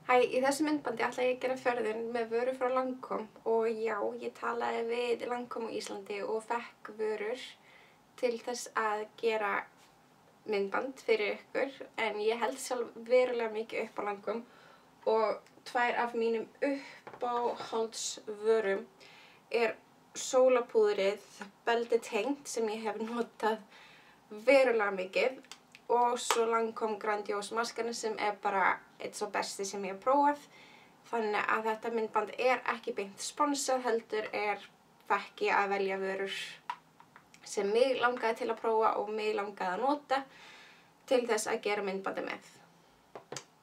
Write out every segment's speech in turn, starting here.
Hæ, í þessu myndbandi ætla ég að gera fjörðun með vöru frá Lancome og já, ég talaði við Lancome á Íslandi og fekk vörur til þess að gera myndband fyrir ykkur en ég held sjálf verulega mikið upp á Lancome og tvær af mínum uppáhaldsvörum er sólapúðrið Beldi Tengt sem ég hef notað verulega mikið og svo Lancome Grandiose maskarinn sem er bara eitt svo besti sem ég hef prófað. Þannig að þetta myndband er ekki beint sponsað, heldur fekk ég að velja vörur sem mig langaði til að prófa og mig langaði að nota til þess að gera myndbandi með.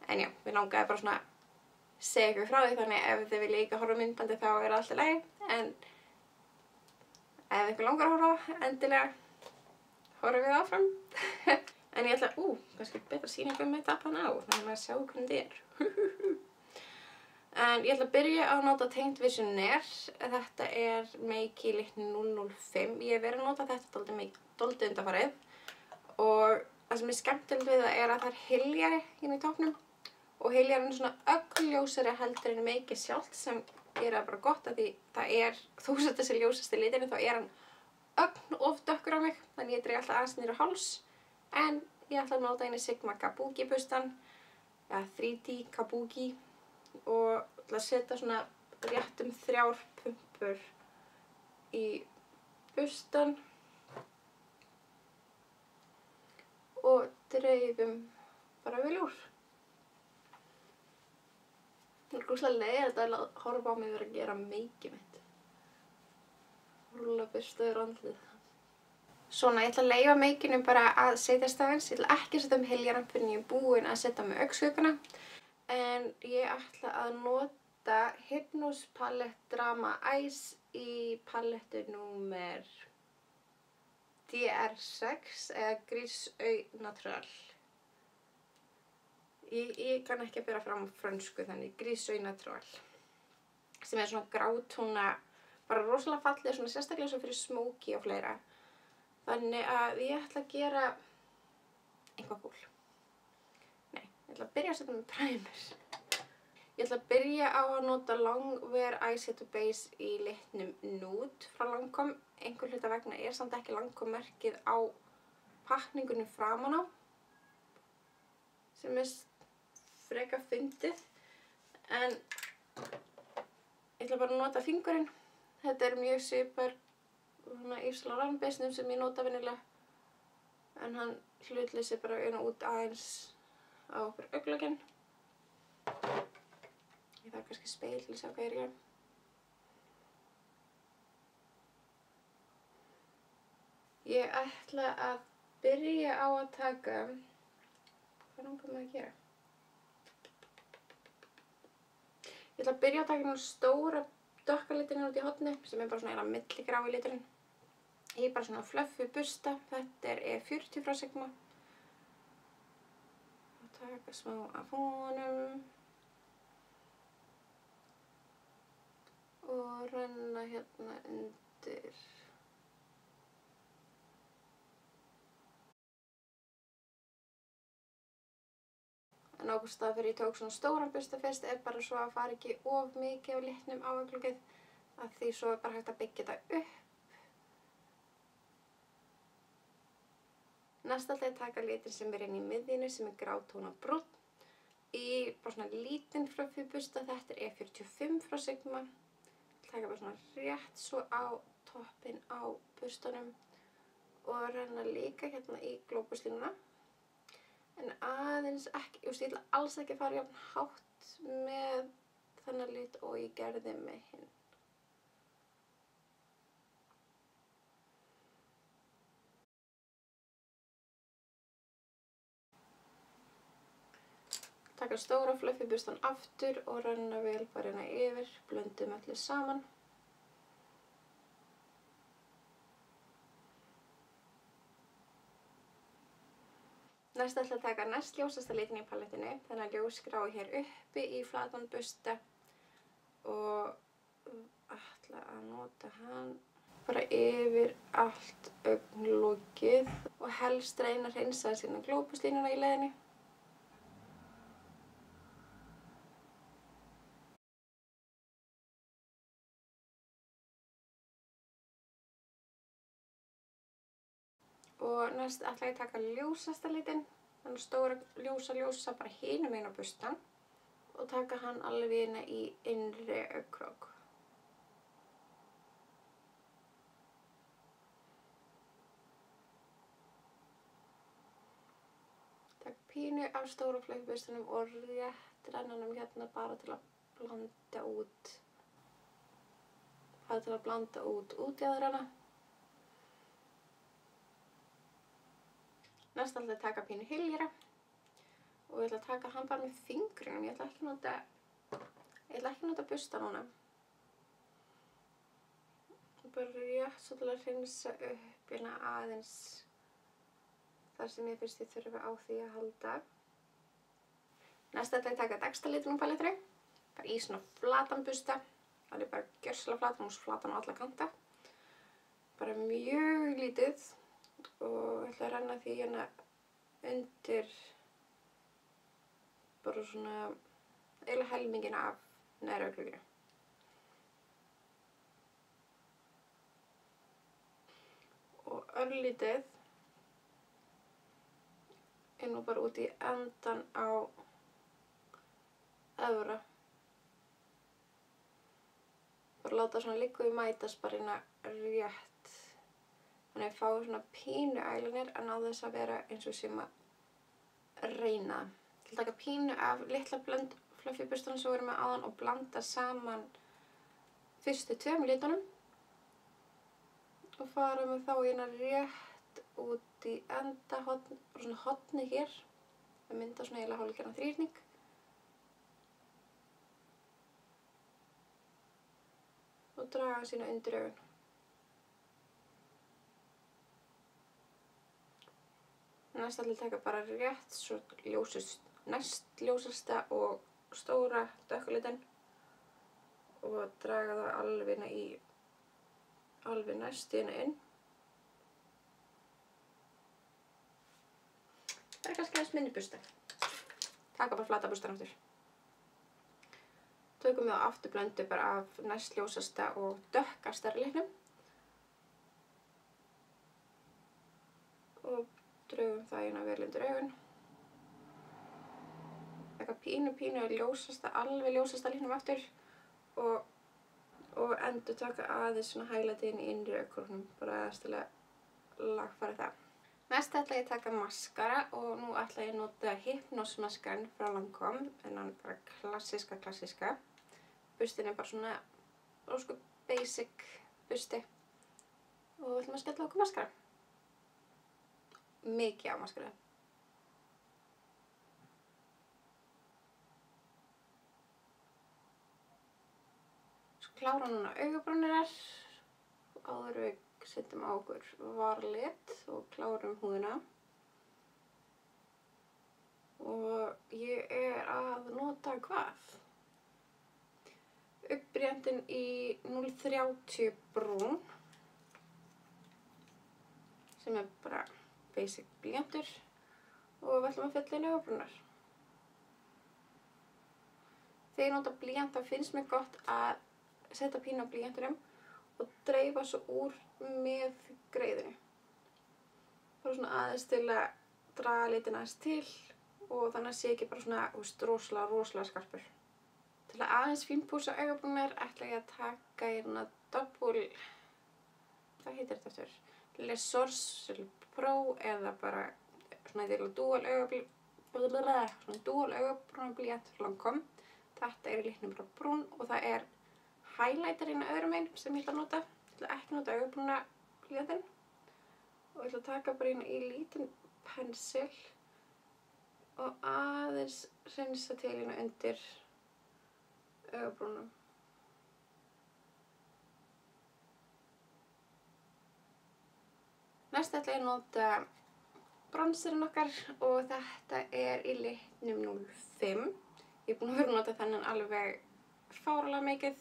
En já, mér langaði bara svona að segja ykkur frá því, þannig ef þið viljið ekki horfa á myndbandi þá er allt í lagi. En ef ykkur langar að horfa, endilega horfum við áfram. En ég ætla, kannski betra sýningu með tappan á, þannig að maður sjá hvernig þetta er. En ég ætla að byrja að nota Tengt Visionaire. Þetta er Meiki litni 005. Ég hef verið að nota þetta dálítið undanfarið. Og það sem er skemmtilegt við það er að það er hyljari hérna í toppnum. Og hyljarinn er svona öggljósari heldur en Meiki sjálft sem gerir það bara gott að því það er, þó að þetta sé ljósasti liturinn, þá er hann ögn of dökkur á mig. Þannig ég dreg alltaf aðeins niður á háls. En ég ætla að nota einu Sigma Kabuki bustan, eða 3D Kabuki og ætla að setja svona rétt 3 pumpur í bustan og dreifum bara vel úr. Það er rosalega leiðilegt að horfa á mig vera að gera meikið mitt. Rúlla busta yfir andlitið. Svona, ég ætla að leyfa meikinu bara að setjast aðeins. Ég ætla ekki að setja hyljarann fyrr en ég er búin að setja með augnskugana. En ég ætla að nota Hypnose Palette Drama Ice í palettu númer DR6 eða Gris Oeil Natural. Ég kann ekki að bera fram á frönsku, þannig Gris Oeil Natural. Sem er svona grátúna, bara rosalega fallið, svona sérstaklega svo fyrir smóki og fleira. Þannig að ég ætla að gera eitthvað kúl. Nei, ég ætla að byrja að setja með primer. Ég ætla að byrja á að nota Longwear Eyeshadow Base í litnum Nude frá Lancome. Einhver hluta vegna er samt ekki Lancome merkið á pakningunum framan á. Sem er frekar fyndið. En ég ætla bara að nota fingurinn. Þetta er mjög svipar Yves Saint Laurent beisnum sem ég nota venjulega. En hann hlutleysi bara út aðeins á okkur augnlokin. Ég þarf kannski speil til að sjá hvað ég er að gera. Ég ætla að byrja á að taka, hvað langar maður að gera? Ég ætla að byrja að taka stóra dökka liturinn út í horni sem er bara svona milligrái liturinn. Ég er bara svona fluffi busta. Þetta er E40 frá Sigma. Og taka smá af honum. Og renna hérna undir. En á hvern stað fyrir ég tók svona stóran busta fyrst er bara svo að fara ekki of mikið af litnum á augnlokið. Af því svo er bara hægt að byggja þetta upp. Næst ætla ég að taka litin sem er inn í miðjunni sem er grátóna brúnn í bara svona lítinn fluffi busta. Þetta er E45 frá Sigma. Ég taka bara svona rétt svo á toppinn á bustanum og renna líka hérna í glóbuslínuna. En aðeins ekki, ég ætla alls ekki að fara jafn hátt með þennan lit og ég gerði með hinn. Taka stóra fluffi bustan aftur og renna vel bara hérna yfir, blöndum öllu saman. Næst ætla að taka næst ljósasta litin í palettinu, þannig að ljósgrái hér uppi í flatan busta og ætla að nota hann bara yfir allt augnlokið og helst reyna að hreinsa sína glóbuslínuna í leiðinni. Og næst ætla ég að taka ljósasta litinn, þannig stóra ljósa bara hinum einn á bustan og taka hann alveg inn í innri augnkrok. Takk pínu af stóra fluffibustunum og rétt renna honum hérna bara til að blanda út. Bara til að blanda út útjaðrana. Næst ætla ég að taka pínu hyljera og ég ætla að taka hann bara með fingrunum. Ég ætla ekki að nota busta núna. Bara rétt svo til að hreinsa upp hérna aðeins þar sem ég finnst ég þurfi á því að halda. Næst ætla ég að taka Dexta-litunum palettri, bara í svona flatan busta. Það er bara gjörsamlega flatan og flatan á alla kanta. Bara mjög lítið. Og ég ætla að renna því hérna undir bara svona eiginlega helmingin af neðri augnlokinu. Og örlítið nú bara út í endan á efra. Bara láta svona liggur í mætast bara hérna rétt. Þannig að ég fái svona pínu eyeliner en á þess að vera eins og sem að reyna. Ég ætla að taka pínu af litla blönd fluffy bustunum sem við erum með áðan og blanda saman fyrstu tveim litunum. Og fara með þá hérna rétt út í enda horn, bara svona horni hér. Það mynda svona eiginlega hálfgerðan þrýrning. Og draga sína undir augun. Næst ætla ég að taka bara rétt svo næst ljósasta og stóra dökkulitinn og draga það alveg næst hérna inn. Það er kannski aðeins minni busta. Taka bara flata bustan aftur. Tökum við á afturblöndu bara af næst ljósasta og dökkasta litnum. Og drögum það hérna vel undir augun. Taka pínu ljósasta, alveg ljósasta litnum aftur og endur taka aðeins svona highlight inn í innri augnkroknum, bara aðeins til að lagfæra það. Næst ætla ég að taka maskara og nú ætla ég að nota Hypnose maskaran frá Lancome, þennan bara klassíska. Bustin er bara svona ósköp basic busti og við ætlum að skella okkur maskara. Mikið á maskara. Svo klára núna augabrúnirnar áður við setjum á okkur varlit og klárum húðina. Og ég er að nota hvað? Uppbríjantinn í 030 brún sem er bara basic blýantur og við ætlum að fylla inn augabrúnar. Þegar ég nota blýant þá finnst mér gott að setja pínu á blýantinum og dreifa svo úr með greiðinu. Bara svona aðeins til að draga litin aðeins til og þannig að sé ekki bara svona rosalega skarpur. Til að aðeins fínpússa augabrúnar ætla ég að taka hérna double, hvað heitir þetta aftur? Les Source Pro eða bara svona dual augabrúnablýant frá Lancome. Þetta er í litnum bara brún og það er highlighterinn öðrum megin sem ég ætla að nota. Ég ætla ekki að nota augabrúnablýantinn og ég ætla að taka bara hérna í lítinn pensil og aðeins hreinsa til hérna undir augabrúnum. Næst ætla ég að nota bronserinn okkar og þetta er í litnum 05. Ég er búin að vera að nota þennan alveg fáralega mikið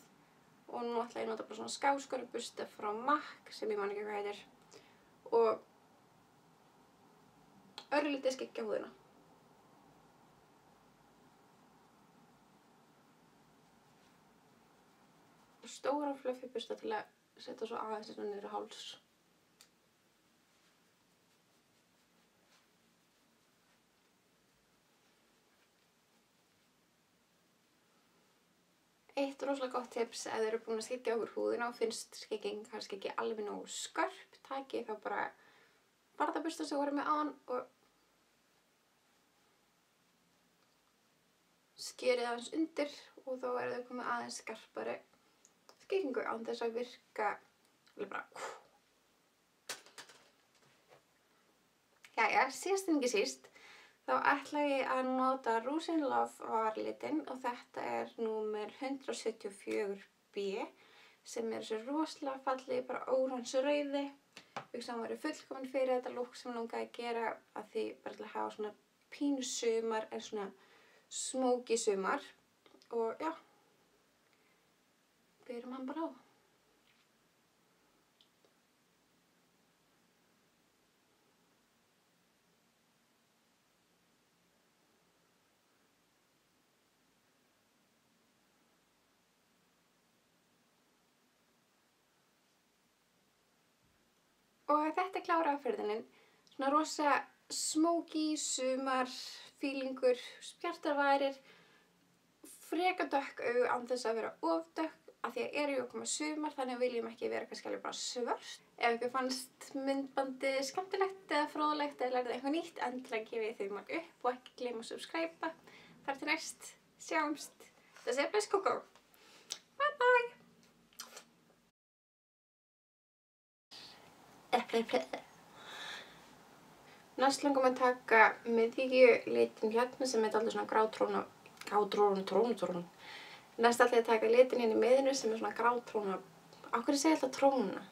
og nú ætla ég að nota bara svona skáskörubusta frá MAC sem ég man ekki hvað heitir og örlítið skyggja húðina. Stóra fluffy busta til að setja svo aðeins niður á háls. Eitt rosalega gott tips ef þið eru búin að skyggja okkur húðina og finnst skygging kannski ekki alveg nógu skörp, takið þá bara barðabursta sem voru með áðan og skerið aðeins undir og þá eru þau komið aðeins skarpari skyggingu án þess að virka alveg bara. Jæja, síðast en ekki síst, þá ætla ég að nota Rouge in Love varalitinn og þetta er númer 174B sem er þessi rosalega fallegi, bara órange rauði. Hugsa hann væri fullkominn fyrir þetta look sem langaði að gera að því bara til að hafa svona pínu sumar en svona smoky sumar og já, byrjum hann bara á. Og þetta er klára aðferðinin, svona rosa smoky, sumar, feelingur, spjartarværir, freka dökk augu án þess að vera of dökk af því að eru að koma sumar þannig viljum ekki vera kannski alveg bara svört. Ef ykkur fannst myndbandið skemmtilegt eða fróðlegt eða lærið eitthvað nýtt, endilega gefið þau marg upp og ekki gleyma að subscribe. Þar til næst, sjáumst. Það sé bless kókó. Bye bye! Næst langum að taka miðjulitin hérna sem er alltaf svona grátrón. Næst ætla ég að taka litin hérna í miðinu sem er svona grátróna. Á hverju segja alltaf tróna?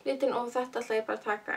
Litin og þetta ætla ég bara að taka.